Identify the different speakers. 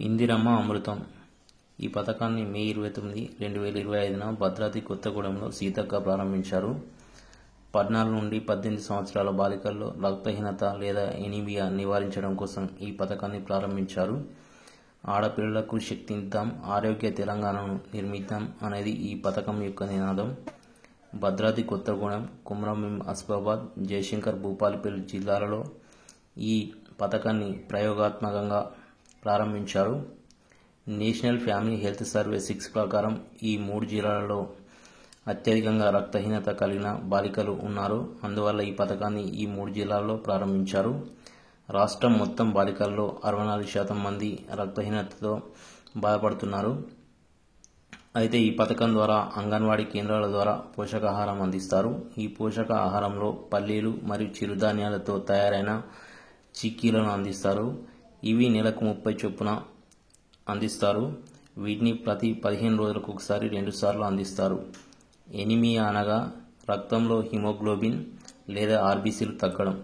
Speaker 1: ఇందిరమ్మ అమృతం ఈ పథకాన్ని మే 29, 2025న భద్రాద్రి కొత్తగూడెంలో సీతక్క ప్రారంభించారు. 14 నుండి 18 సంవత్సరాల బాలికల్లో రక్తహీనత లేదా ఎనీమియా నివారించడం కోసం ఈ పథకాన్ని ప్రారంభించారు. ఆడపిల్లలకు శక్తినిద్దాం, ఆరోగ్య తెలంగాణను నిర్మిద్దాం అనేది ఈ పథకం యొక్క నినాదం. భద్రాద్రి కొత్తగూడెం, కుమ్రంభీం ఆసిఫాబాద్, జయశంకర్ భూపాలపల్లి జిల్లాలలో ఈ పథకాన్ని ప్రయోగాత్మకంగా ప్రారంభించారు. నేషనల్ ఫ్యామిలీ హెల్త్ సర్వే 6 ప్రకారం ఈ 3 జిల్లాలలో అత్యధికంగా రక్తహీనత కలిగిన బాలికలు ఉన్నారు. అందువల్ల ఈ పథకాన్ని ఈ 3 జిల్లాల్లో ప్రారంభించారు. రాష్ట్రం మొత్తం బాలికల్లో 64% మంది రక్తహీనతతో బాధపడుతున్నారు. అయితే ఈ పథకం ద్వారా అంగన్వాడీ కేంద్రాల ద్వారా పోషకాహారం అందిస్తారు. ఈ పోషక ఆహారంలో పల్లీలు మరియు చిరుధాన్యాలతో తయారైన చిక్కీలను అందిస్తారు. ఇవి నెలకు 30 చొప్పున అందిస్తారు. వీటిని ప్రతి 15 రోజులకు ఒకసారి 2 సార్లు అందిస్తారు. ఎనీమియా అనగా రక్తంలో హిమోగ్లోబిన్ లేదా ఆర్బీసీలు తగ్గడం.